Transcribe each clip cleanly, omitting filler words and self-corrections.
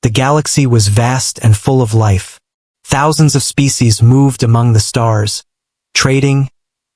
The galaxy was vast and full of life. Thousands of species moved among the stars, trading,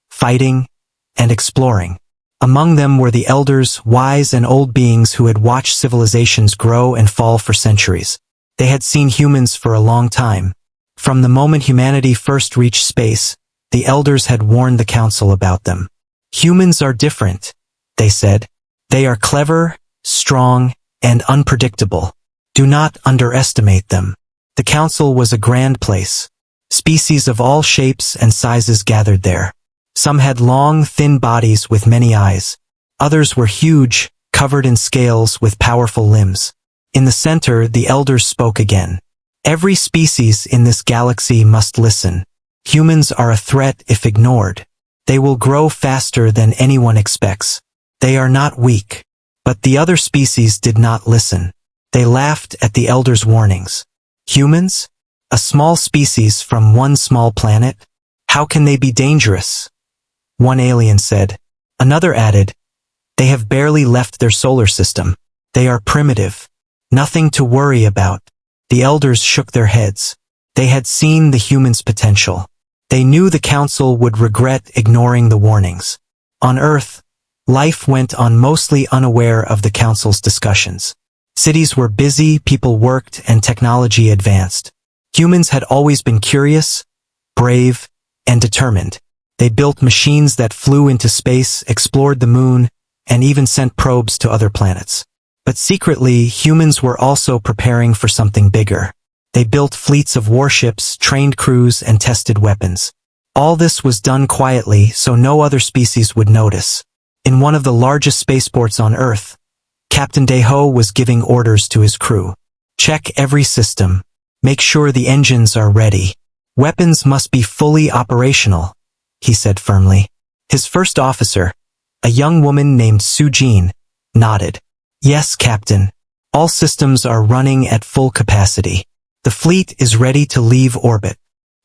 fighting, and exploring. Among them were the elders, wise and old beings who had watched civilizations grow and fall for centuries. They had seen humans for a long time. From the moment humanity first reached space, the elders had warned the council about them. Humans are different, they said. They are clever, strong, and unpredictable. Do not underestimate them. The council was a grand place. Species of all shapes and sizes gathered there. Some had long, thin bodies with many eyes. Others were huge, covered in scales with powerful limbs. In the center, the elders spoke again. Every species in this galaxy must listen. Humans are a threat if ignored. They will grow faster than anyone expects. They are not weak. But the other species did not listen. They laughed at the elders' warnings. Humans? A small species from one small planet? How can they be dangerous? One alien said. Another added, they have barely left their solar system. They are primitive. Nothing to worry about. The elders shook their heads. They had seen the humans' potential. They knew the council would regret ignoring the warnings. On Earth, life went on mostly unaware of the council's discussions. Cities were busy, people worked, and technology advanced. Humans had always been curious, brave, and determined. They built machines that flew into space, explored the moon, and even sent probes to other planets. But secretly, humans were also preparing for something bigger. They built fleets of warships, trained crews, and tested weapons. All this was done quietly so no other species would notice. In one of the largest spaceports on Earth, Captain Deho was giving orders to his crew. Check every system. Make sure the engines are ready. Weapons must be fully operational, he said firmly. His first officer, a young woman named Sujin, nodded. Yes, Captain. All systems are running at full capacity. The fleet is ready to leave orbit.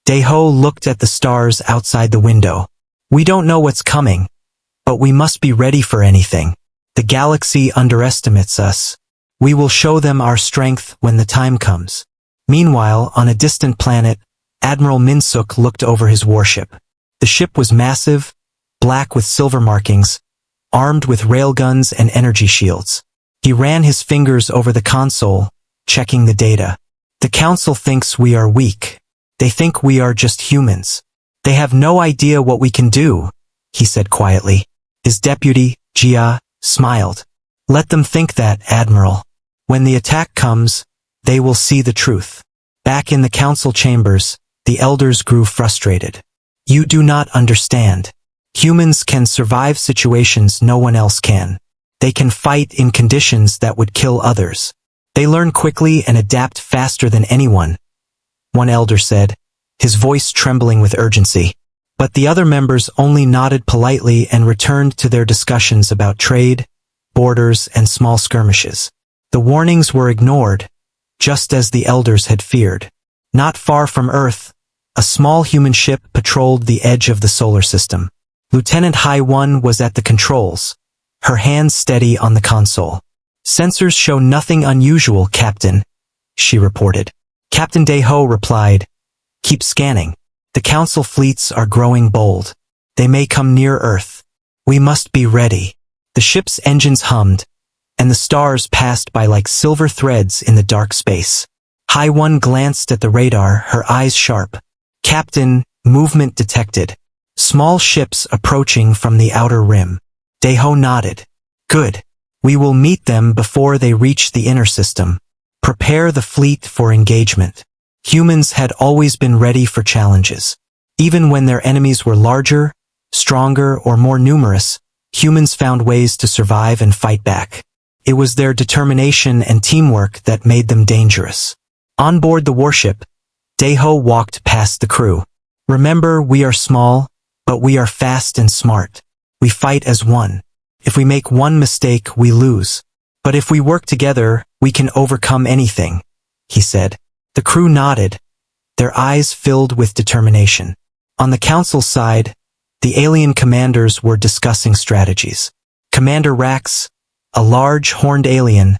Deho looked at the stars outside the window. We don't know what's coming, but we must be ready for anything. The galaxy underestimates us. We will show them our strength when the time comes. Meanwhile, on a distant planet, Admiral Minsuk looked over his warship. The ship was massive, black with silver markings, armed with railguns and energy shields. He ran his fingers over the console, checking the data. The council thinks we are weak. They think we are just humans. They have no idea what we can do, he said quietly. His deputy, Jia, smiled. Let them think that, Admiral. When the attack comes, they will see the truth. Back in the council chambers, the elders grew frustrated. You do not understand. Humans can survive situations no one else can. They can fight in conditions that would kill others. They learn quickly and adapt faster than anyone, one elder said, his voice trembling with urgency. But the other members only nodded politely and returned to their discussions about trade, borders, and small skirmishes. The warnings were ignored, just as the elders had feared. Not far from Earth, a small human ship patrolled the edge of the solar system. Lieutenant Hai 1 was at the controls, her hands steady on the console. Sensors show nothing unusual, Captain, she reported. Captain Deho replied, keep scanning. The council fleets are growing bold. They may come near Earth. We must be ready. The ship's engines hummed, and the stars passed by like silver threads in the dark space. Hai 1 glanced at the radar, her eyes sharp. Captain, movement detected. Small ships approaching from the outer rim. Deho nodded. Good. We will meet them before they reach the inner system. Prepare the fleet for engagement. Humans had always been ready for challenges. Even when their enemies were larger, stronger, or more numerous, humans found ways to survive and fight back. It was their determination and teamwork that made them dangerous. On board the warship, Deho walked past the crew. Remember, we are small, but we are fast and smart. We fight as one. If we make one mistake, we lose. But if we work together, we can overcome anything, he said. The crew nodded, their eyes filled with determination. On the council side, the alien commanders were discussing strategies. Commander Rax, a large, horned alien,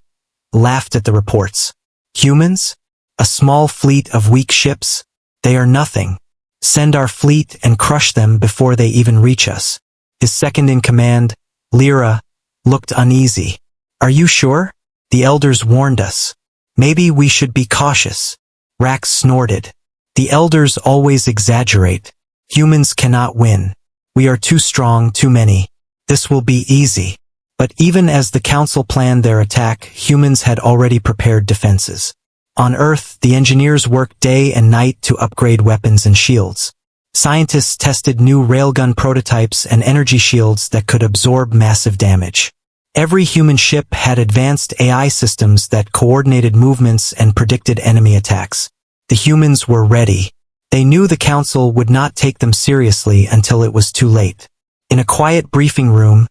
laughed at the reports. Humans? A small fleet of weak ships? They are nothing. Send our fleet and crush them before they even reach us. His second-in-command, Lyra, looked uneasy. Are you sure? The elders warned us. Maybe we should be cautious. Rax snorted. The elders always exaggerate. Humans cannot win. We are too strong, too many. This will be easy. But even as the council planned their attack, humans had already prepared defenses. On Earth, the engineers worked day and night to upgrade weapons and shields. Scientists tested new railgun prototypes and energy shields that could absorb massive damage. Every human ship had advanced AI systems that coordinated movements and predicted enemy attacks. The humans were ready. They knew the council would not take them seriously until it was too late. In a quiet briefing room,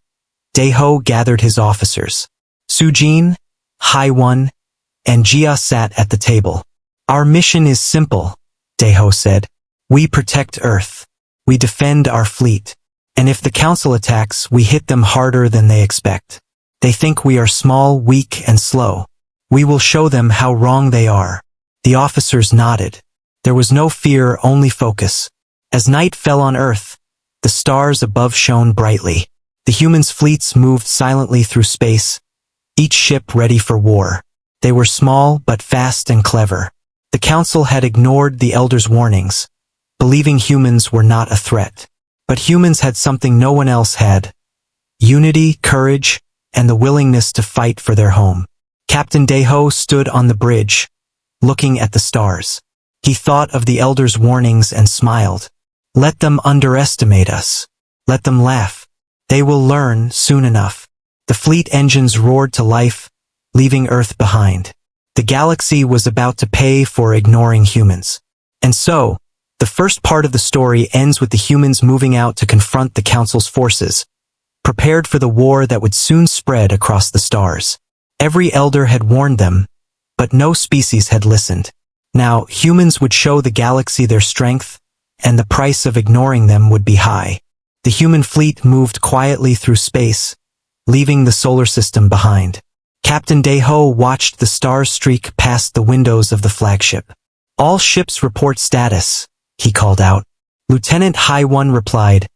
Daeho gathered his officers. Sujin, Hai-1, and Jia sat at the table. Our mission is simple, Daeho said. We protect Earth. We defend our fleet. And if the council attacks, we hit them harder than they expect. They think we are small, weak, and slow. We will show them how wrong they are. The officers nodded. There was no fear, only focus. As night fell on Earth, the stars above shone brightly. The humans' fleets moved silently through space, each ship ready for war. They were small but fast and clever. The council had ignored the elders' warnings, believing humans were not a threat. But humans had something no one else had: unity, courage, and the willingness to fight for their home. Captain Daeho stood on the bridge, looking at the stars. He thought of the elders' warnings and smiled. Let them underestimate us. Let them laugh. They will learn soon enough. The fleet engines roared to life, leaving Earth behind. The galaxy was about to pay for ignoring humans. And so, the first part of the story ends with the humans moving out to confront the council's forces, prepared for the war that would soon spread across the stars. Every elder had warned them, but no species had listened. Now, humans would show the galaxy their strength, and the price of ignoring them would be high. The human fleet moved quietly through space, leaving the solar system behind. Captain Daeho watched the stars streak past the windows of the flagship. All ships report status, he called out. Lieutenant Hai-1 replied,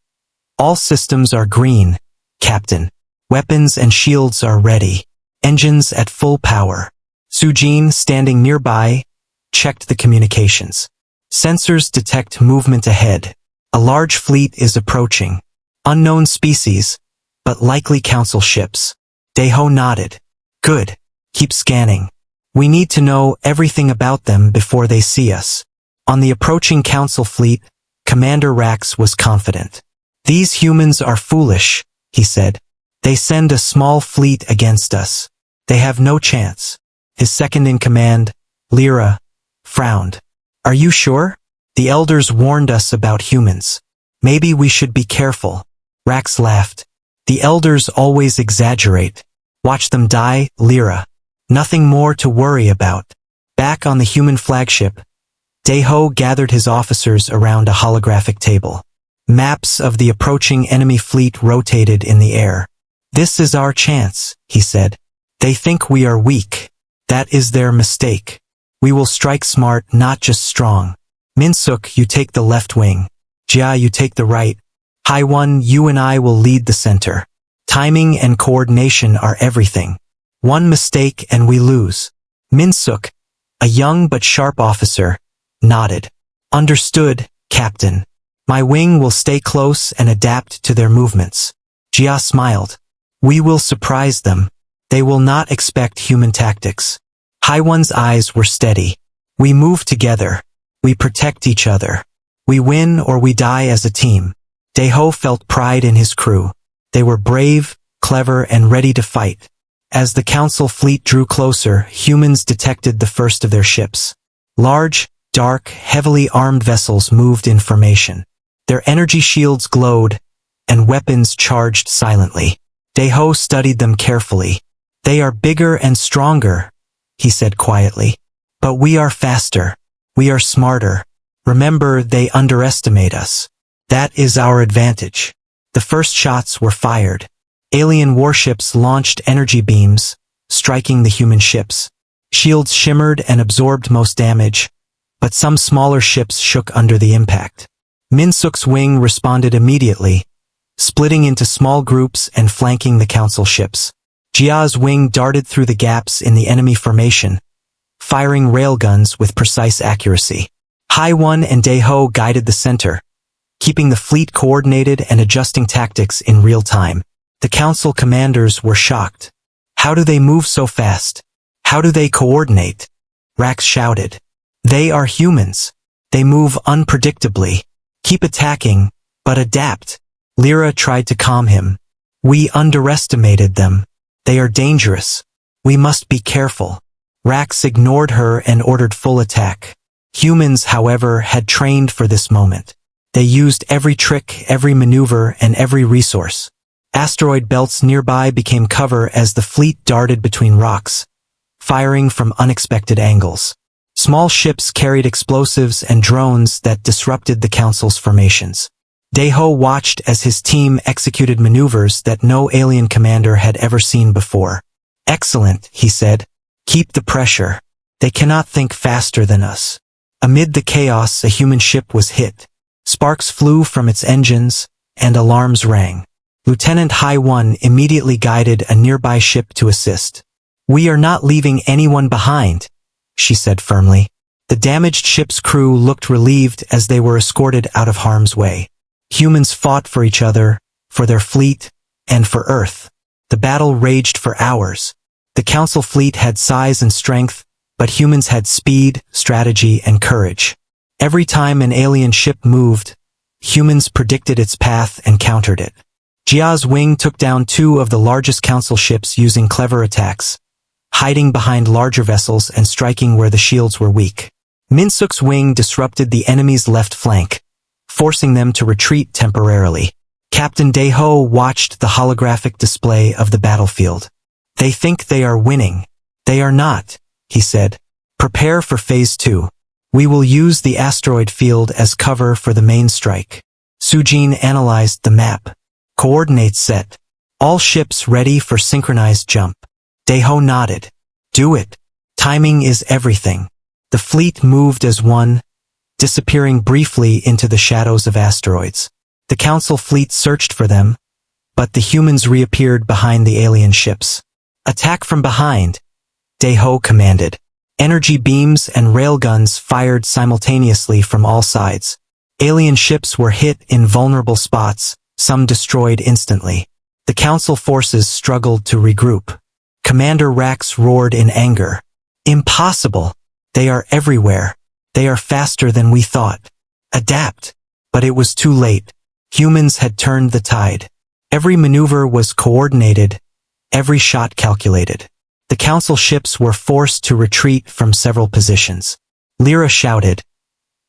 All systems are green, Captain. Weapons and shields are ready. Engines at full power. Sujin, standing nearby, checked the communications. Sensors detect movement ahead. A large fleet is approaching. Unknown species, but likely council ships. Daeho nodded. Good. Keep scanning. We need to know everything about them before they see us. On the approaching council fleet, Commander Rax was confident. These humans are foolish, he said. They send a small fleet against us. They have no chance. His second-in-command, Lyra, frowned. Are you sure? The elders warned us about humans. Maybe we should be careful. Rax laughed. The elders always exaggerate. Watch them die, Lyra. Nothing more to worry about. Back on the human flagship, Daeho gathered his officers around a holographic table. Maps of the approaching enemy fleet rotated in the air. This is our chance, he said. They think we are weak. That is their mistake. We will strike smart, not just strong. Minsuk, you take the left wing. Jia, you take the right. Hai-1, you and I will lead the center. Timing and coordination are everything. One mistake and we lose. Minsuk, a young but sharp officer, nodded. Understood, Captain. My wing will stay close and adapt to their movements. Jia smiled. We will surprise them. They will not expect human tactics. Hai-1's eyes were steady. We move together. We protect each other. We win or we die as a team. Daeho felt pride in his crew. They were brave, clever, and ready to fight. As the council fleet drew closer, humans detected the first of their ships. Large, dark, heavily armed vessels moved in formation. Their energy shields glowed, and weapons charged silently. Daeho studied them carefully. They are bigger and stronger, he said quietly. But we are faster. We are smarter. Remember, they underestimate us. That is our advantage. The first shots were fired. Alien warships launched energy beams, striking the human ships. Shields shimmered and absorbed most damage, but some smaller ships shook under the impact. Minsuk's wing responded immediately, splitting into small groups and flanking the council ships. Jia's wing darted through the gaps in the enemy formation, firing railguns with precise accuracy. Hai-1 and Dae-ho guided the center, keeping the fleet coordinated and adjusting tactics in real time. The council commanders were shocked. How do they move so fast? How do they coordinate? Rax shouted. They are humans. They move unpredictably. Keep attacking, but adapt. Lyra tried to calm him. We underestimated them. They are dangerous. We must be careful. Rax ignored her and ordered full attack. Humans, however, had trained for this moment. They used every trick, every maneuver, and every resource. Asteroid belts nearby became cover as the fleet darted between rocks, firing from unexpected angles. Small ships carried explosives and drones that disrupted the council's formations. Dae-ho watched as his team executed maneuvers that no alien commander had ever seen before. Excellent, he said. Keep the pressure. They cannot think faster than us. Amid the chaos, a human ship was hit. Sparks flew from its engines, and alarms rang. Lieutenant Hai-1 immediately guided a nearby ship to assist. We are not leaving anyone behind, she said firmly. The damaged ship's crew looked relieved as they were escorted out of harm's way. Humans fought for each other, for their fleet, and for Earth. The battle raged for hours. The Council fleet had size and strength, but humans had speed, strategy, and courage. Every time an alien ship moved, humans predicted its path and countered it. Jia's wing took down 2 of the largest Council ships using clever attacks, hiding behind larger vessels and striking where the shields were weak. Minsuk's wing disrupted the enemy's left flank, forcing them to retreat temporarily. Captain Dae-ho watched the holographic display of the battlefield. They think they are winning. They are not, he said. Prepare for Phase 2. We will use the asteroid field as cover for the main strike. Sujin analyzed the map. Coordinates set. All ships ready for synchronized jump. Dae-ho nodded. Do it. Timing is everything. The fleet moved as one, disappearing briefly into the shadows of asteroids. The Council fleet searched for them, but the humans reappeared behind the alien ships. Attack from behind, Dae-ho commanded. Energy beams and railguns fired simultaneously from all sides. Alien ships were hit in vulnerable spots, some destroyed instantly. The Council forces struggled to regroup. Commander Rax roared in anger. Impossible! They are everywhere. They are faster than we thought. Adapt! But it was too late. Humans had turned the tide. Every maneuver was coordinated, every shot calculated. The Council ships were forced to retreat from several positions. Lyra shouted,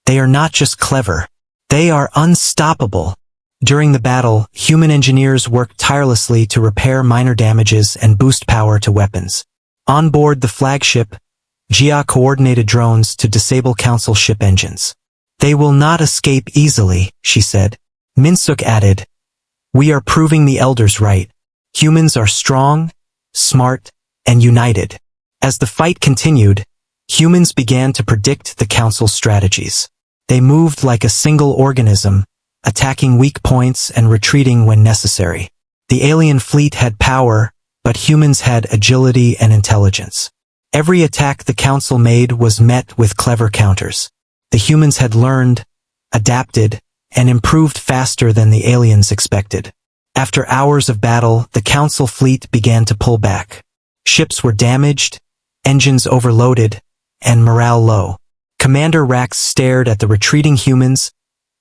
"They are not just clever. They are unstoppable." During the battle, human engineers worked tirelessly to repair minor damages and boost power to weapons. On board the flagship, Jia coordinated drones to disable Council ship engines. "They will not escape easily," she said. Minsuk added, "We are proving the elders right. Humans are strong, smart, and united." As the fight continued, humans began to predict the Council's strategies. They moved like a single organism, attacking weak points and retreating when necessary. The alien fleet had power, but humans had agility and intelligence. Every attack the Council made was met with clever counters. The humans had learned, adapted, and improved faster than the aliens expected. After hours of battle, the Council fleet began to pull back. Ships were damaged, engines overloaded, and morale low. Commander Rax stared at the retreating humans,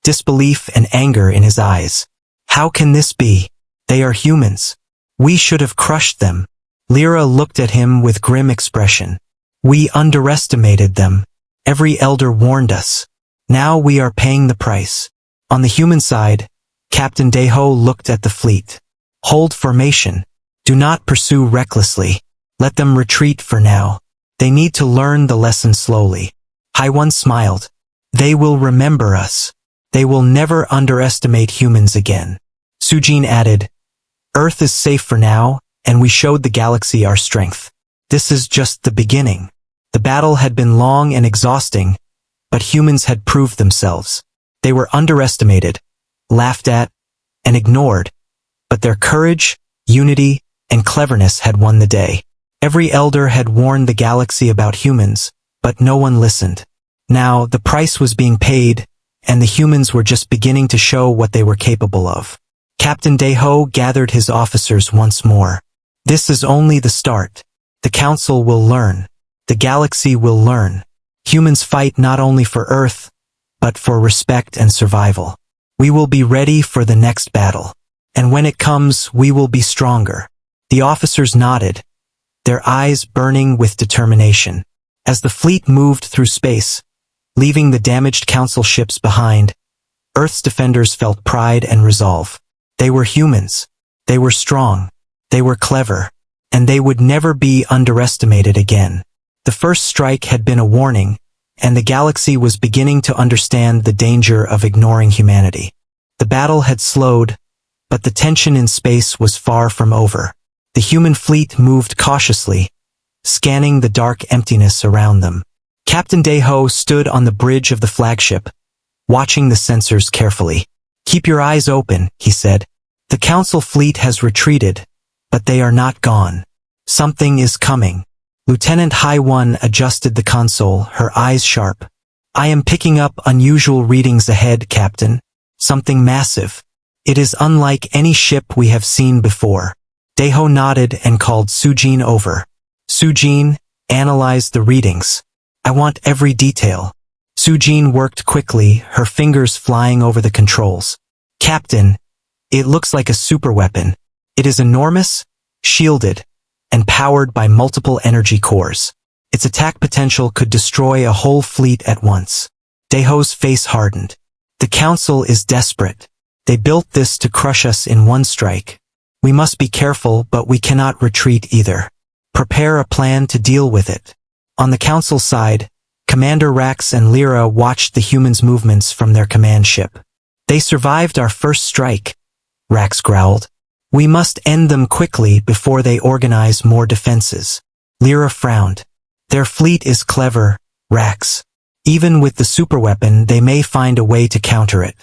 disbelief and anger in his eyes. How can this be? They are humans. We should have crushed them. Lyra looked at him with grim expression. We underestimated them. Every elder warned us. Now we are paying the price. On the human side, Captain Dae-ho looked at the fleet. Hold formation. Do not pursue recklessly. Let them retreat for now. They need to learn the lesson slowly. Hai-1 smiled. They will remember us. They will never underestimate humans again. Sujin added, Earth is safe for now, and we showed the galaxy our strength. This is just the beginning. The battle had been long and exhausting, but humans had proved themselves. They were underestimated, laughed at, and ignored, but their courage, unity, and cleverness had won the day. Every elder had warned the galaxy about humans, but no one listened. Now, the price was being paid, and the humans were just beginning to show what they were capable of. Captain Deho gathered his officers once more. This is only the start. The Council will learn. The galaxy will learn. Humans fight not only for Earth, but for respect and survival. We will be ready for the next battle. And when it comes, we will be stronger. The officers nodded, their eyes burning with determination. As the fleet moved through space, leaving the damaged Council ships behind, Earth's defenders felt pride and resolve. They were humans. They were strong. They were clever. And they would never be underestimated again. The first strike had been a warning, and the galaxy was beginning to understand the danger of ignoring humanity. The battle had slowed, but the tension in space was far from over. The human fleet moved cautiously, scanning the dark emptiness around them. Captain Deho stood on the bridge of the flagship, watching the sensors carefully. "Keep your eyes open," he said. "The Council fleet has retreated, but they are not gone. Something is coming." Lieutenant HFY adjusted the console, her eyes sharp. "I am picking up unusual readings ahead, Captain. Something massive. It is unlike any ship we have seen before." Deho nodded and called Sujin over. "Sujin, analyze the readings. I want every detail." Sujin worked quickly, her fingers flying over the controls. "Captain, it looks like a superweapon. It is enormous, shielded, and powered by multiple energy cores. Its attack potential could destroy a whole fleet at once." Deho's face hardened. "The Council is desperate. They built this to crush us in one strike. We must be careful, but we cannot retreat either. Prepare a plan to deal with it." On the Council side, Commander Rax and Lyra watched the humans' movements from their command ship. "They survived our first strike," Rax growled. "We must end them quickly before they organize more defenses." Lyra frowned. "Their fleet is clever, Rax. Even with the superweapon, they may find a way to counter it.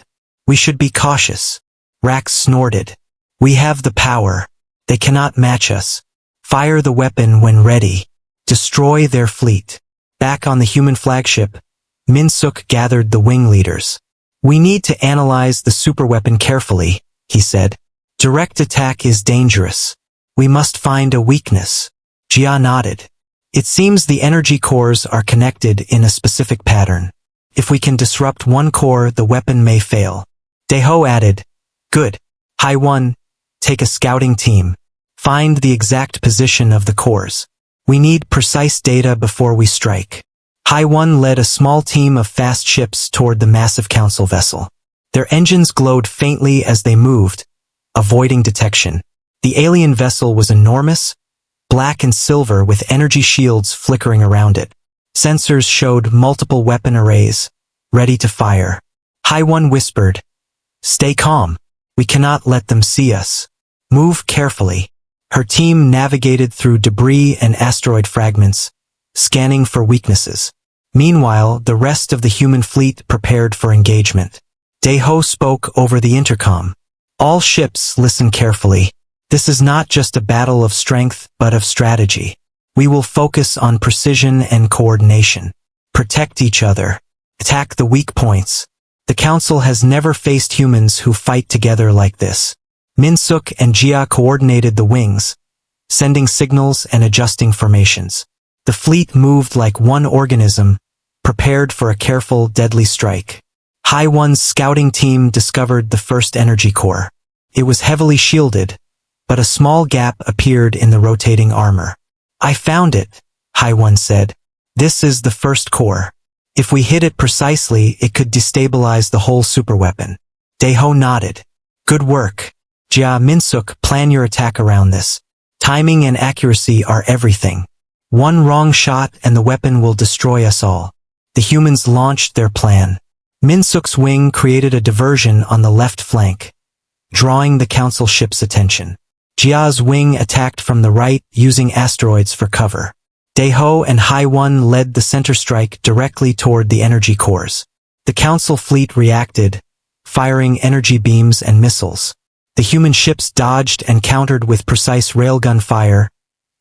We should be cautious." Rax snorted. "We have the power. They cannot match us. Fire the weapon when ready. Destroy their fleet." Back on the human flagship, Minsuk gathered the wing leaders. "We need to analyze the superweapon carefully," he said. "Direct attack is dangerous. We must find a weakness." Jia nodded. "It seems the energy cores are connected in a specific pattern. If we can disrupt one core, the weapon may fail." Deho added, "Good. HFY, take a scouting team. Find the exact position of the cores. We need precise data before we strike." HFY led a small team of fast ships toward the massive Council vessel. Their engines glowed faintly as they moved, avoiding detection. The alien vessel was enormous, black and silver with energy shields flickering around it. Sensors showed multiple weapon arrays, ready to fire. HFY whispered, "Stay calm. We cannot let them see us. Move carefully." Her team navigated through debris and asteroid fragments, scanning for weaknesses. Meanwhile, the rest of the human fleet prepared for engagement. Deho spoke over the intercom. "All ships, listen carefully. This is not just a battle of strength, but of strategy. We will focus on precision and coordination. Protect each other. Attack the weak points. The Council has never faced humans who fight together like this." Minsuk and Jia coordinated the wings, sending signals and adjusting formations. The fleet moved like one organism, prepared for a careful, deadly strike. HFY's scouting team discovered the first energy core. It was heavily shielded, but a small gap appeared in the rotating armor. "I found it," HFY said. "This is the first core. If we hit it precisely, it could destabilize the whole superweapon." Deho nodded. "Good work. Jia, Minsuk, plan your attack around this. Timing and accuracy are everything. One wrong shot and the weapon will destroy us all." The humans launched their plan. Minsuk's wing created a diversion on the left flank, drawing the Council ship's attention. Jia's wing attacked from the right, using asteroids for cover. Daeho and Hai-1 led the center strike directly toward the energy cores. The Council fleet reacted, firing energy beams and missiles. The human ships dodged and countered with precise railgun fire,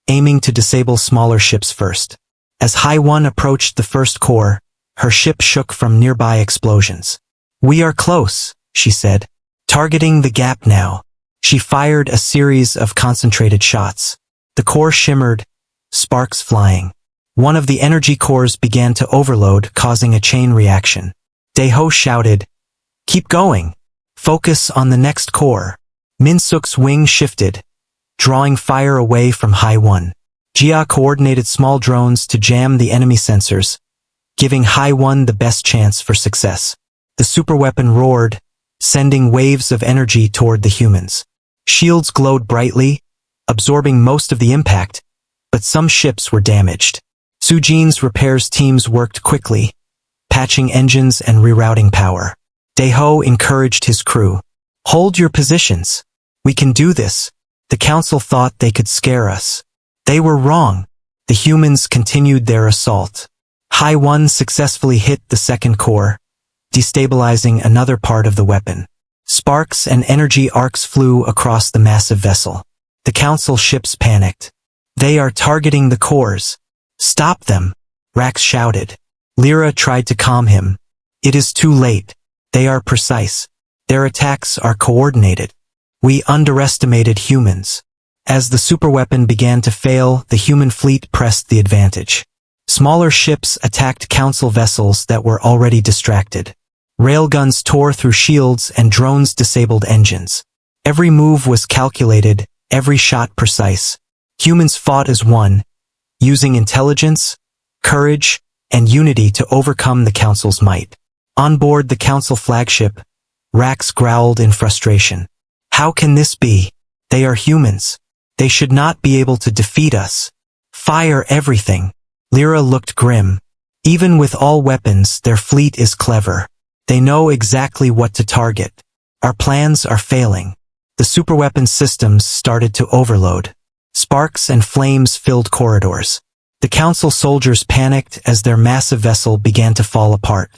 aiming to disable smaller ships first. As Hai-1 approached the first core, her ship shook from nearby explosions. "We are close," she said. "Targeting the gap now." She fired a series of concentrated shots. The core shimmered, sparks flying. One of the energy cores began to overload, causing a chain reaction. Daeho shouted, "Keep going! Focus on the next core." Min-suk's wing shifted, drawing fire away from Hai-1. Jia coordinated small drones to jam the enemy sensors, giving Hai-1 the best chance for success. The superweapon roared, sending waves of energy toward the humans. Shields glowed brightly, absorbing most of the impact, but some ships were damaged. Sujin's repairs teams worked quickly, patching engines and rerouting power. Daeho encouraged his crew. "Hold your positions. We can do this." The Council thought they could scare us. They were wrong. The humans continued their assault. Hai-1 successfully hit the second core, destabilizing another part of the weapon. Sparks and energy arcs flew across the massive vessel. The Council ships panicked. "They are targeting the cores. Stop them," Rax shouted. Lyra tried to calm him. "It is too late. They are precise. Their attacks are coordinated. We underestimated humans." As the superweapon began to fail, the human fleet pressed the advantage. Smaller ships attacked Council vessels that were already distracted. Railguns tore through shields and drones disabled engines. Every move was calculated, every shot precise. Humans fought as one, using intelligence, courage, and unity to overcome the Council's might. On board the Council flagship, Rax growled in frustration. "How can this be? They are humans. They should not be able to defeat us. Fire everything." Lyra looked grim. "Even with all weapons, their fleet is clever. They know exactly what to target. Our plans are failing." The superweapon systems started to overload. Sparks and flames filled corridors. The Council soldiers panicked as their massive vessel began to fall apart.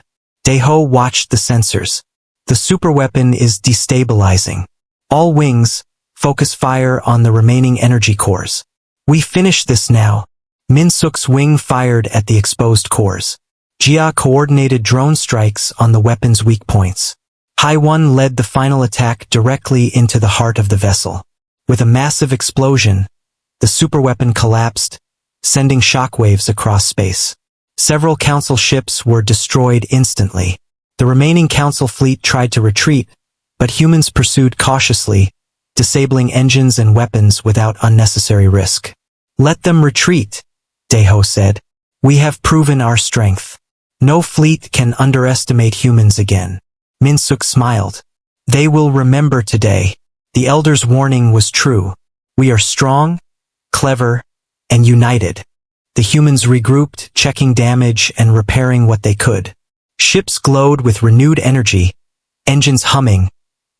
Daeho watched the sensors. "The superweapon is destabilizing. All wings, focus fire on the remaining energy cores. We finish this now." Min-suk's wing fired at the exposed cores. Jia coordinated drone strikes on the weapon's weak points. Hai-1 led the final attack directly into the heart of the vessel. With a massive explosion, the superweapon collapsed, sending shockwaves across space. Several Council ships were destroyed instantly. The remaining Council fleet tried to retreat, but humans pursued cautiously, disabling engines and weapons without unnecessary risk. "Let them retreat," Daeho said. "We have proven our strength. No fleet can underestimate humans again." Min-suk smiled. "They will remember today. The Elder's warning was true. We are strong, clever, and united." The humans regrouped, checking damage and repairing what they could. Ships glowed with renewed energy, engines humming,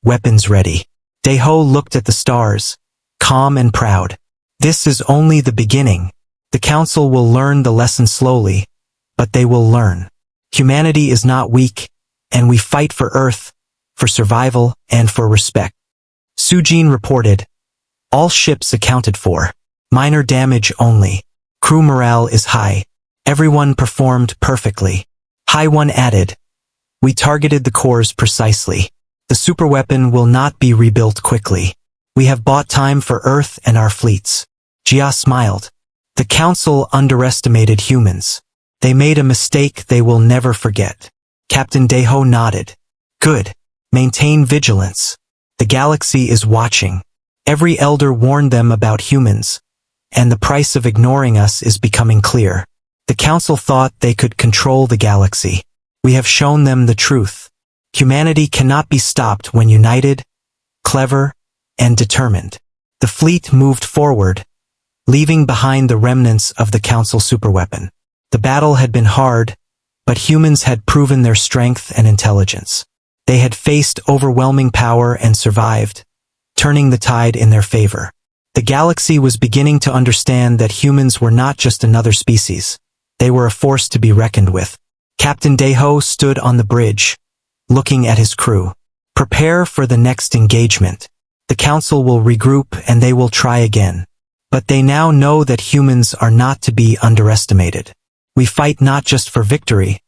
weapons ready. Daeho looked at the stars, calm and proud. "This is only the beginning. The Council will learn the lesson slowly, but they will learn. Humanity is not weak, and we fight for Earth, for survival, and for respect." Sujin reported, "All ships accounted for. Minor damage only. Crew morale is high. Everyone performed perfectly." Hai-1 added, "We targeted the cores precisely. The superweapon will not be rebuilt quickly. We have bought time for Earth and our fleets." Jia smiled. "The Council underestimated humans. They made a mistake they will never forget." Captain Daeho nodded. "Good. Maintain vigilance. The galaxy is watching. Every elder warned them about humans, and the price of ignoring us is becoming clear. The Council thought they could control the galaxy. We have shown them the truth. Humanity cannot be stopped when united, clever, and determined." The fleet moved forward, leaving behind the remnants of the Council superweapon. The battle had been hard, but humans had proven their strength and intelligence. They had faced overwhelming power and survived, turning the tide in their favor. The galaxy was beginning to understand that humans were not just another species. They were a force to be reckoned with. Captain Deho stood on the bridge, looking at his crew. Prepare for the next engagement. The council will regroup and they will try again. But they now know that humans are not to be underestimated. We fight not just for victory,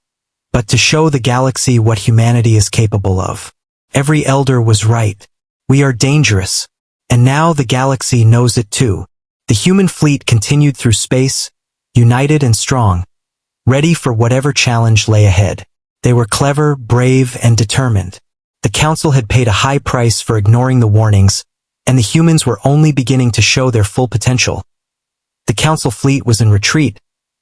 but to show the galaxy what humanity is capable of. Every elder was right. We are dangerous. And now the galaxy knows it too. The human fleet continued through space, united and strong, ready for whatever challenge lay ahead. They were clever, brave, and determined. The council had paid a high price for ignoring the warnings, and the humans were only beginning to show their full potential. The council fleet was in retreat,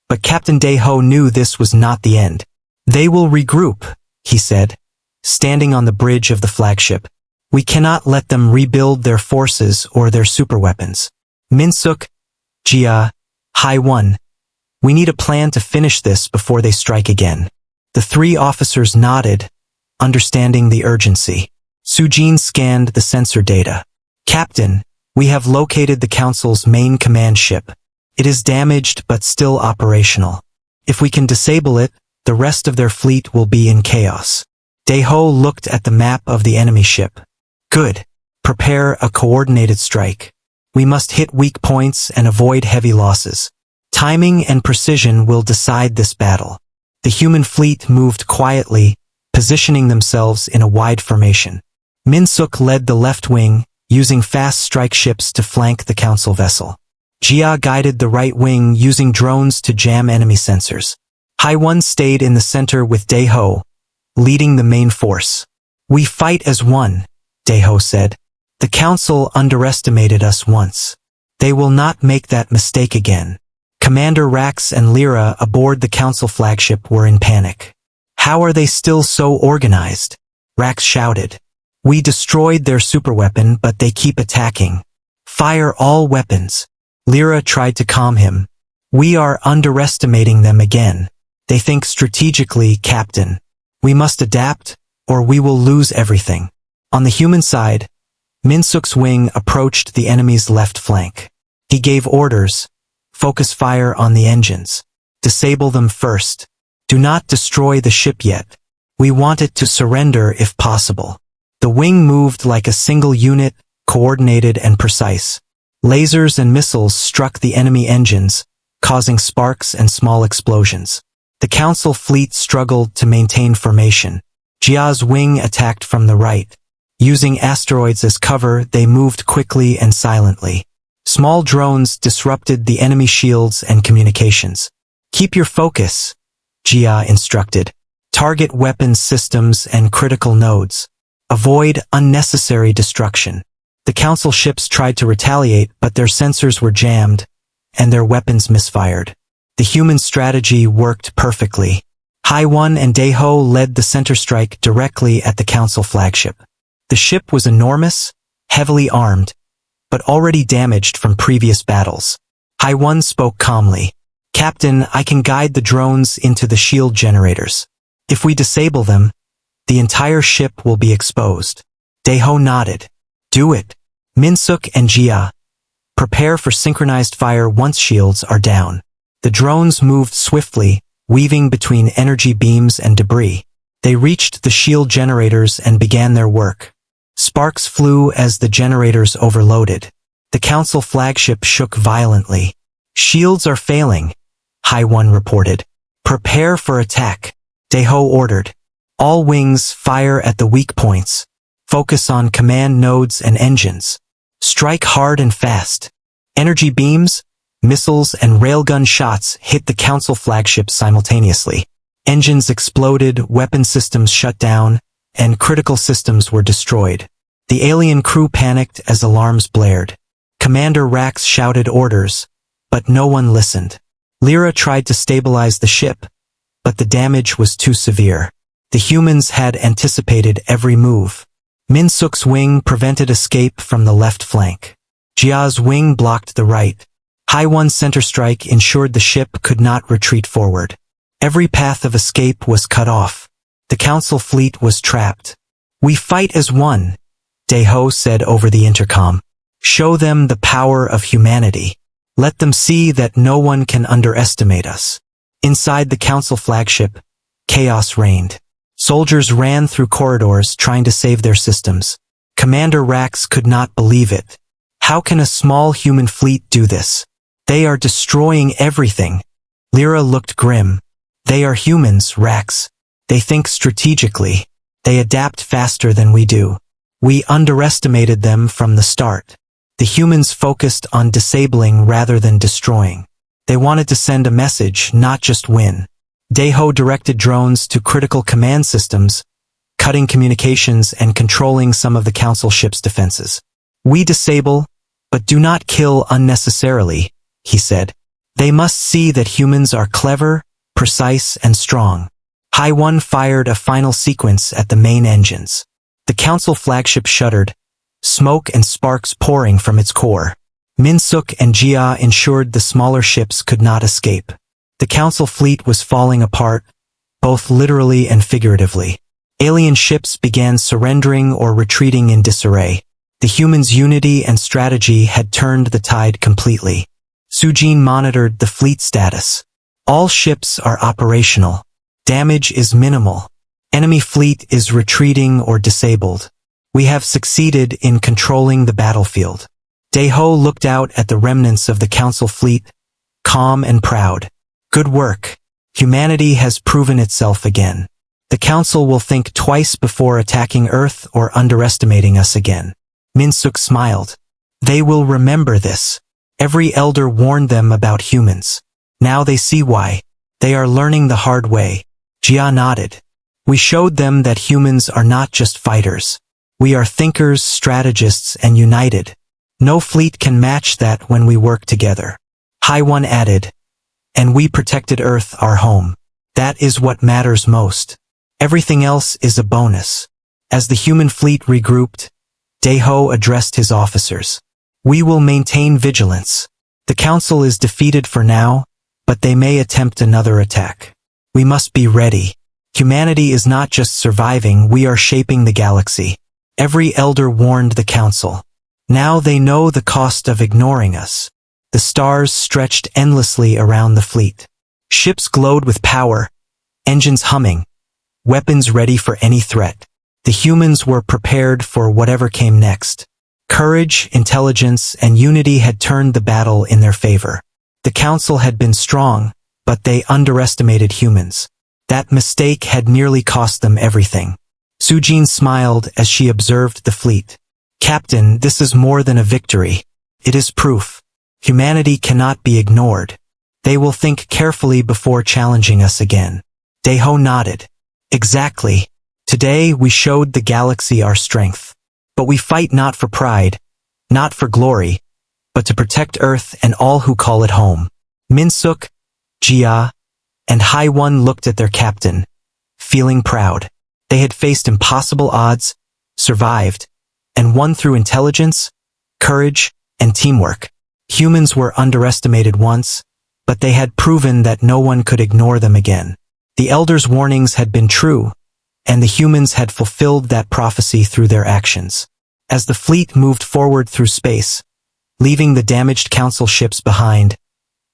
but Captain Deho knew this was not the end. They will regroup, he said, standing on the bridge of the flagship. We cannot let them rebuild their forces or their superweapons. Minsuk, Jia, Hai-1. We need a plan to finish this before they strike again. The three officers nodded, understanding the urgency. Sujin scanned the sensor data. Captain, we have located the council's main command ship. It is damaged but still operational. If we can disable it, the rest of their fleet will be in chaos. Deho looked at the map of the enemy ship. Good. Prepare a coordinated strike. We must hit weak points and avoid heavy losses. Timing and precision will decide this battle. The human fleet moved quietly, positioning themselves in a wide formation. Minsuk led the left wing, using fast strike ships to flank the council vessel. Jia guided the right wing, using drones to jam enemy sensors. Hai-1 stayed in the center with Deho, leading the main force. We fight as one, Deho said. The council underestimated us once. They will not make that mistake again. Commander Rax and Lyra aboard the council flagship were in panic. How are they still so organized? Rax shouted. We destroyed their superweapon, but they keep attacking. Fire all weapons. Lyra tried to calm him. We are underestimating them again. They think strategically, Captain. We must adapt, or we will lose everything. On the human side, Minsuk's wing approached the enemy's left flank. He gave orders. Focus fire on the engines. Disable them first. Do not destroy the ship yet. We want it to surrender if possible. The wing moved like a single unit, coordinated and precise. Lasers and missiles struck the enemy engines, causing sparks and small explosions. The council fleet struggled to maintain formation. Jia's wing attacked from the right. Using asteroids as cover, they moved quickly and silently. Small drones disrupted the enemy shields and communications. Keep your focus, Jia instructed. Target weapons systems and critical nodes. Avoid unnecessary destruction. The council ships tried to retaliate, but their sensors were jammed, and their weapons misfired. The human strategy worked perfectly. Hai-1 and Deho led the center strike directly at the council flagship. The ship was enormous, heavily armed, but already damaged from previous battles. Hai-1 spoke calmly. Captain, I can guide the drones into the shield generators. If we disable them, the entire ship will be exposed. Deho nodded. Do it. Minsuk and Jia. Prepare for synchronized fire once shields are down. The drones moved swiftly, weaving between energy beams and debris. They reached the shield generators and began their work. Sparks flew as the generators overloaded. The council flagship shook violently. Shields are failing, Hai-1 reported. Prepare for attack, Deho ordered. All wings fire at the weak points. Focus on command nodes and engines. Strike hard and fast. Energy beams, missiles and railgun shots hit the council flagship simultaneously. Engines exploded, weapon systems shut down, and critical systems were destroyed. The alien crew panicked as alarms blared. Commander Rax shouted orders, but no one listened. Lyra tried to stabilize the ship, but the damage was too severe. The humans had anticipated every move. Minsuk's wing prevented escape from the left flank. Jia's wing blocked the right. Hai-1's center strike ensured the ship could not retreat forward. Every path of escape was cut off. The council fleet was trapped. We fight as one, Deho said over the intercom. Show them the power of humanity. Let them see that no one can underestimate us. Inside the council flagship, chaos reigned. Soldiers ran through corridors trying to save their systems. Commander Rax could not believe it. How can a small human fleet do this? They are destroying everything. Lyra looked grim. They are humans, Rax. They think strategically. They adapt faster than we do. We underestimated them from the start. The humans focused on disabling rather than destroying. They wanted to send a message, not just win. Deho directed drones to critical command systems, cutting communications and controlling some of the council ship's defenses. We disable, but do not kill unnecessarily, he said. They must see that humans are clever, precise, and strong. HFY fired a final sequence at the main engines. The council flagship shuddered, smoke and sparks pouring from its core. Minsuk and Jia ensured the smaller ships could not escape. The council fleet was falling apart, both literally and figuratively. Alien ships began surrendering or retreating in disarray. The humans' unity and strategy had turned the tide completely. Sujin monitored the fleet status. All ships are operational. Damage is minimal. Enemy fleet is retreating or disabled. We have succeeded in controlling the battlefield. Deho looked out at the remnants of the council fleet, calm and proud. Good work. Humanity has proven itself again. The council will think twice before attacking Earth or underestimating us again. Minsuk smiled. They will remember this. Every elder warned them about humans. Now they see why. They are learning the hard way. Jia nodded. We showed them that humans are not just fighters. We are thinkers, strategists, and united. No fleet can match that when we work together. HFY added. And we protected Earth, our home. That is what matters most. Everything else is a bonus. As the human fleet regrouped, Deho addressed his officers. We will maintain vigilance. The council is defeated for now, but they may attempt another attack. We must be ready. Humanity is not just surviving, we are shaping the galaxy. Every elder warned the council. Now they know the cost of ignoring us. The stars stretched endlessly around the fleet. Ships glowed with power, engines humming, weapons ready for any threat. The humans were prepared for whatever came next. Courage, intelligence, and unity had turned the battle in their favor. The council had been strong, but they underestimated humans. That mistake had nearly cost them everything. Sujin smiled as she observed the fleet. Captain, this is more than a victory. It is proof. Humanity cannot be ignored. They will think carefully before challenging us again. Deho nodded. Exactly. Today we showed the galaxy our strength. But we fight not for pride, not for glory, but to protect Earth and all who call it home. Minsuk, Jia, and HFY looked at their captain, feeling proud. They had faced impossible odds, survived, and won through intelligence, courage, and teamwork. Humans were underestimated once, but they had proven that no one could ignore them again. The elders' warnings had been true, and the humans had fulfilled that prophecy through their actions. As the fleet moved forward through space, leaving the damaged council ships behind,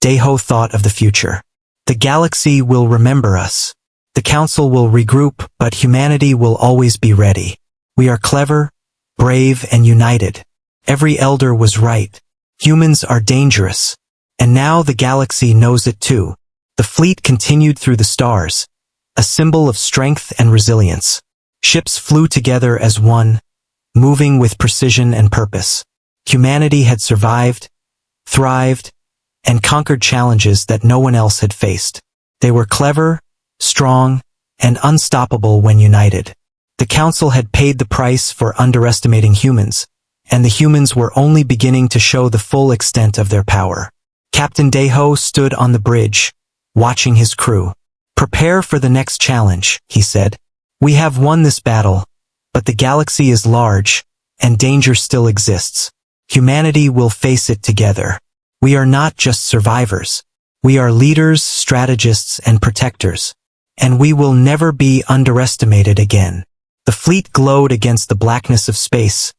Deho thought of the future. The galaxy will remember us. The council will regroup, but humanity will always be ready. We are clever, brave, and united. Every elder was right. Humans are dangerous. And now the galaxy knows it too. The fleet continued through the stars, a symbol of strength and resilience. Ships flew together as one, moving with precision and purpose. Humanity had survived, thrived, and conquered challenges that no one else had faced. They were clever, strong, and unstoppable when united. The council had paid the price for underestimating humans, and the humans were only beginning to show the full extent of their power. Captain Deho stood on the bridge, watching his crew. Prepare for the next challenge, he said. We have won this battle, but the galaxy is large, and danger still exists. Humanity will face it together. We are not just survivors. We are leaders, strategists, and protectors. And we will never be underestimated again. The fleet glowed against the blackness of space,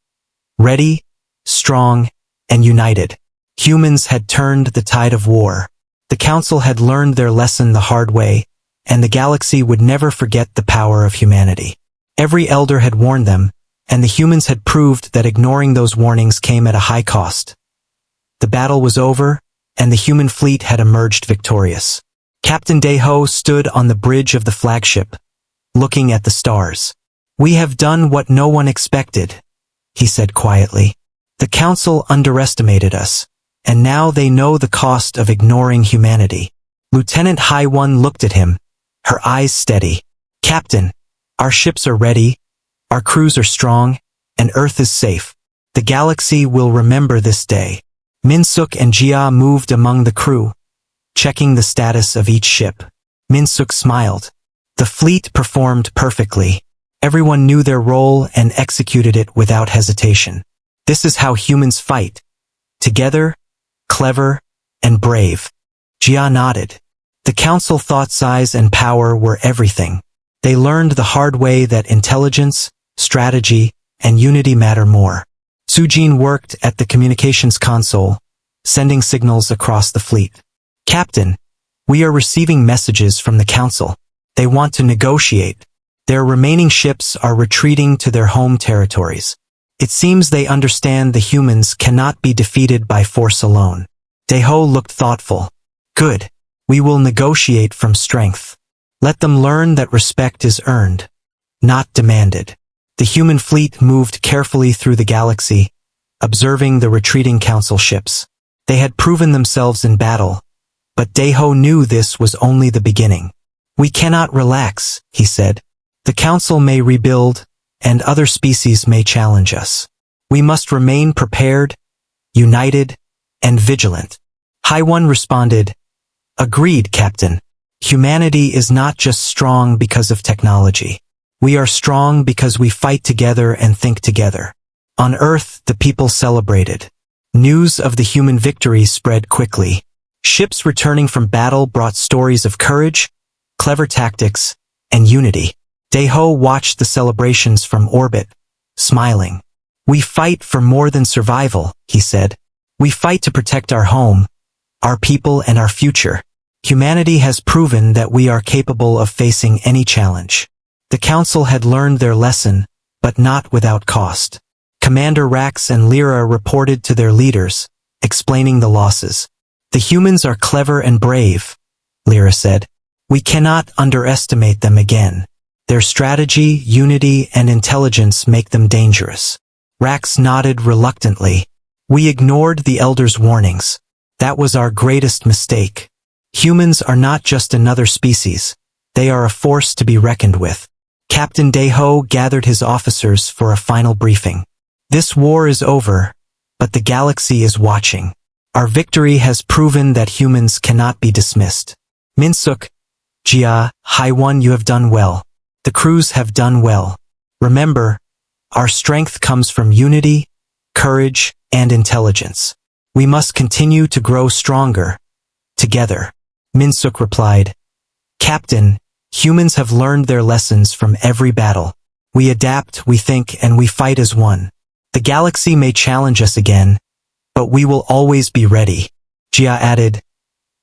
ready, strong, and united. Humans had turned the tide of war. The Council had learned their lesson the hard way, and the galaxy would never forget the power of humanity. Every elder had warned them, and the humans had proved that ignoring those warnings came at a high cost. The battle was over, and the human fleet had emerged victorious. Captain Deho stood on the bridge of the flagship, looking at the stars. "We have done what no one expected," he said quietly. "The Council underestimated us, and now they know the cost of ignoring humanity." Lieutenant Hai-1 looked at him, her eyes steady. "Captain, our ships are ready, our crews are strong, and Earth is safe. The galaxy will remember this day." Minsuk and Jia moved among the crew, checking the status of each ship. Minsuk smiled. The fleet performed perfectly. Everyone knew their role and executed it without hesitation. This is how humans fight. Together, clever, and brave. Jia nodded. The Council thought size and power were everything. They learned the hard way that intelligence, strategy, and unity matter more. Sujin worked at the communications console, sending signals across the fleet. "Captain, we are receiving messages from the Council. They want to negotiate. Their remaining ships are retreating to their home territories. It seems they understand the humans cannot be defeated by force alone." Deho looked thoughtful. "Good. We will negotiate from strength. Let them learn that respect is earned, not demanded." The human fleet moved carefully through the galaxy, observing the retreating Council ships. They had proven themselves in battle, but Deho knew this was only the beginning. "We cannot relax," he said. "The Council may rebuild, and other species may challenge us. We must remain prepared, united, and vigilant." Hai-1 responded, "Agreed, Captain. Humanity is not just strong because of technology. We are strong because we fight together and think together." On Earth, the people celebrated. News of the human victory spread quickly. Ships returning from battle brought stories of courage, clever tactics, and unity. Deho watched the celebrations from orbit, smiling. "We fight for more than survival," he said. "We fight to protect our home, our people, and our future. Humanity has proven that we are capable of facing any challenge." The Council had learned their lesson, but not without cost. Commander Rax and Lyra reported to their leaders, explaining the losses. "The humans are clever and brave," Lyra said. "We cannot underestimate them again. Their strategy, unity, and intelligence make them dangerous." Rax nodded reluctantly. "We ignored the Elder's warnings. That was our greatest mistake. Humans are not just another species. They are a force to be reckoned with." Captain Deho gathered his officers for a final briefing. "This war is over, but the galaxy is watching. Our victory has proven that humans cannot be dismissed. Minsuk, Jia, Hai-1, you have done well. The crews have done well. Remember, our strength comes from unity, courage, and intelligence. We must continue to grow stronger, together." Minsuk replied, "Captain, humans have learned their lessons from every battle. We adapt, we think, and we fight as one. The galaxy may challenge us again, but we will always be ready." Jia added,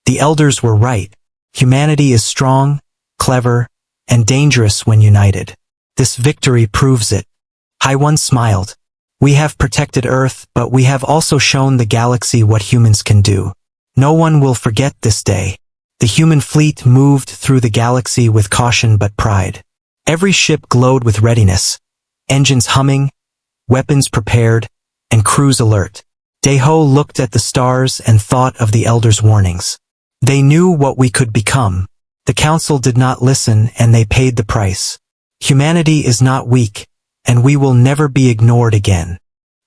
"The elders were right. Humanity is strong, clever, and dangerous when united. This victory proves it." Hai-1 smiled. "We have protected Earth, but we have also shown the galaxy what humans can do. No one will forget this day." The human fleet moved through the galaxy with caution but pride. Every ship glowed with readiness, engines humming, weapons prepared, and crews alert. Deho looked at the stars and thought of the Elder's warnings. They knew what we could become. The Council did not listen, and they paid the price. Humanity is not weak, and we will never be ignored again.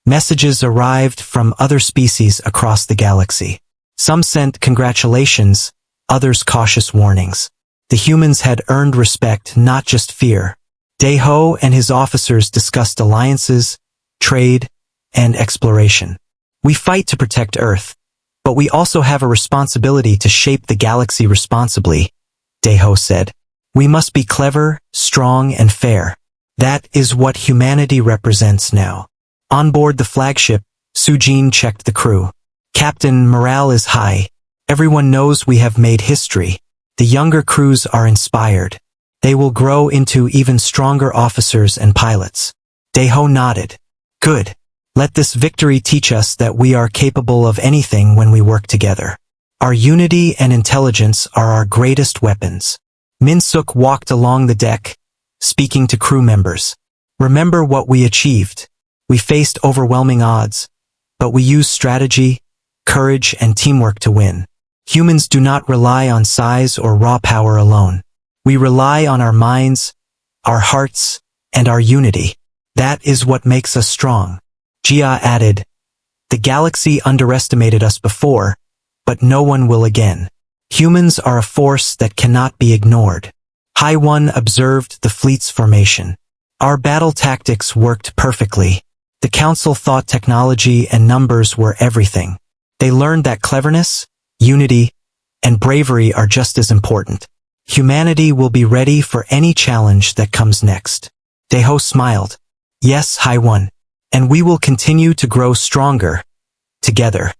Messages arrived from other species across the galaxy. Some sent congratulations, others cautious warnings. The humans had earned respect, not just fear. Deho and his officers discussed alliances, trade, and exploration. "We fight to protect Earth, but we also have a responsibility to shape the galaxy responsibly," Deho said. "We must be clever, strong, and fair. That is what humanity represents now." On board the flagship, Sujin checked the crew. Captain, morale is high. Everyone knows we have made history. The younger crews are inspired. They will grow into even stronger officers and pilots. Daeho nodded. Good. Let this victory teach us that we are capable of anything when we work together. Our unity and intelligence are our greatest weapons. Min-suk walked along the deck, speaking to crew members. Remember what we achieved. We faced overwhelming odds, but we used strategy, courage, and teamwork to win. Humans do not rely on size or raw power alone. We rely on our minds, our hearts, and our unity. That is what makes us strong. Jia added, the galaxy underestimated us before, but no one will again. Humans are a force that cannot be ignored. Hai-1 observed the fleet's formation. Our battle tactics worked perfectly. The council thought technology and numbers were everything. They learned that cleverness, unity, and bravery are just as important. Humanity will be ready for any challenge that comes next. Daeho smiled. Yes, Hai-1. And we will continue to grow stronger. Together.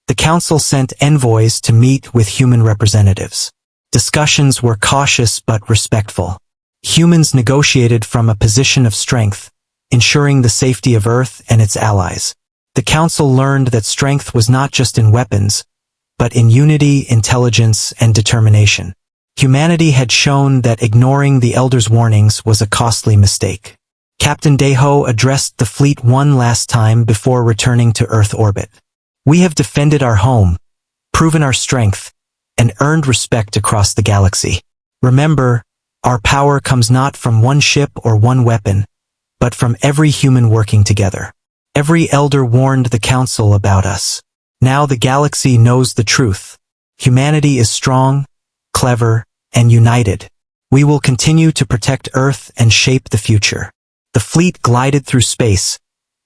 The council sent envoys to meet with human representatives. Discussions were cautious but respectful. Humans negotiated from a position of strength, ensuring the safety of Earth and its allies. The council learned that strength was not just in weapons, but in unity, intelligence, and determination. Humanity had shown that ignoring the Elders' warnings was a costly mistake. Captain Daeho addressed the fleet one last time before returning to Earth orbit. We have defended our home, proven our strength, and earned respect across the galaxy. Remember, our power comes not from one ship or one weapon, but from every human working together. Every elder warned the council about us. Now the galaxy knows the truth. Humanity is strong, clever, and united. We will continue to protect Earth and shape the future. The fleet glided through space,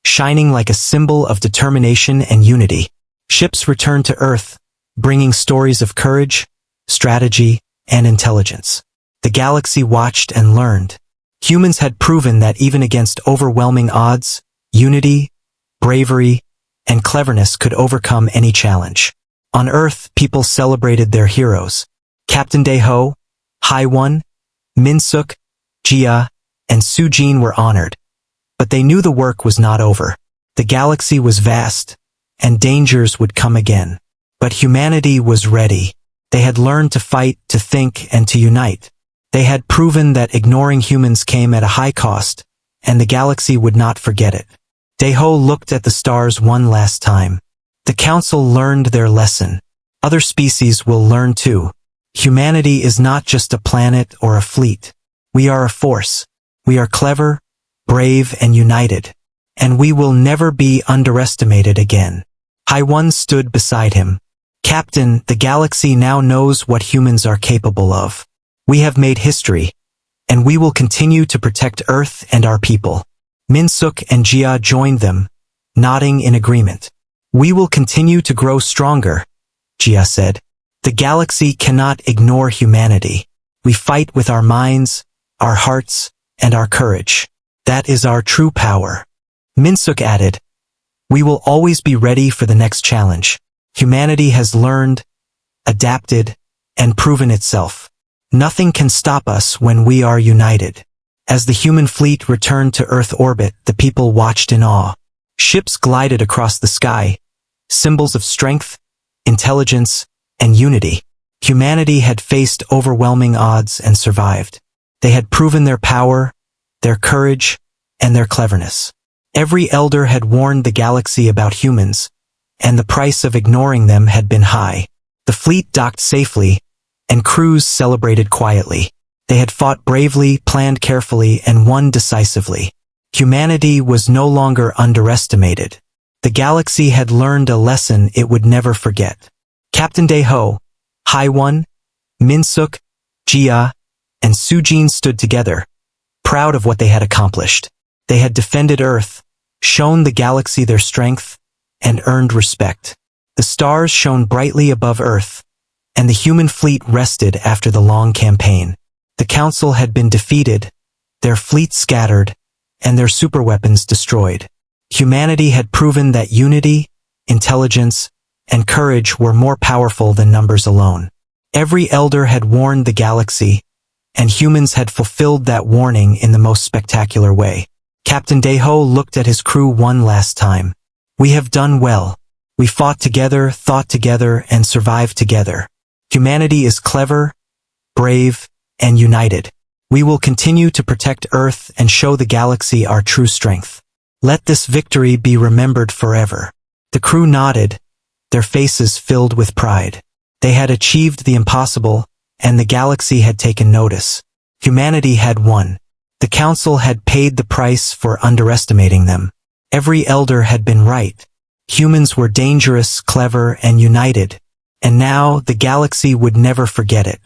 shining like a symbol of determination and unity. Ships returned to Earth, bringing stories of courage, strategy, and intelligence. The galaxy watched and learned. Humans had proven that even against overwhelming odds, unity, bravery, and cleverness could overcome any challenge. On Earth, people celebrated their heroes. Captain Daeho, Hai-1, Min-suk, Jia, and Sujin were honored. But they knew the work was not over. The galaxy was vast, and dangers would come again. But humanity was ready. They had learned to fight, to think, and to unite. They had proven that ignoring humans came at a high cost, and the galaxy would not forget it. Daeho looked at the stars one last time. The council learned their lesson. Other species will learn too. Humanity is not just a planet or a fleet. We are a force. We are clever, brave, and united. And we will never be underestimated again. Hai-1 stood beside him. Captain, the galaxy now knows what humans are capable of. We have made history, and we will continue to protect Earth and our people. Min-suk and Jia joined them, nodding in agreement. We will continue to grow stronger, Jia said. The galaxy cannot ignore humanity. We fight with our minds, our hearts, and our courage. That is our true power. Min-suk added, we will always be ready for the next challenge. Humanity has learned, adapted, and proven itself. Nothing can stop us when we are united. As the human fleet returned to Earth orbit, the people watched in awe. Ships glided across the sky, symbols of strength, intelligence, and unity. Humanity had faced overwhelming odds and survived. They had proven their power, their courage, and their cleverness. Every elder had warned the galaxy about humans, and the price of ignoring them had been high. The fleet docked safely, and crews celebrated quietly. They had fought bravely, planned carefully, and won decisively. Humanity was no longer underestimated. The galaxy had learned a lesson it would never forget. Captain Daeho, Hai-1, Min-suk, Jia, and Sujin stood together, proud of what they had accomplished. They had defended Earth, shown the galaxy their strength, and earned respect. The stars shone brightly above Earth, and the human fleet rested after the long campaign. The council had been defeated, their fleet scattered, and their superweapons destroyed. Humanity had proven that unity, intelligence, and courage were more powerful than numbers alone. Every elder had warned the galaxy, and humans had fulfilled that warning in the most spectacular way. Captain Deho looked at his crew one last time. We have done well. We fought together, thought together, and survived together. Humanity is clever, brave, and united. We will continue to protect Earth and show the galaxy our true strength. Let this victory be remembered forever. The crew nodded, their faces filled with pride. They had achieved the impossible, and the galaxy had taken notice. Humanity had won. The Council had paid the price for underestimating them. Every elder had been right. Humans were dangerous, clever, and united. And now the galaxy would never forget it.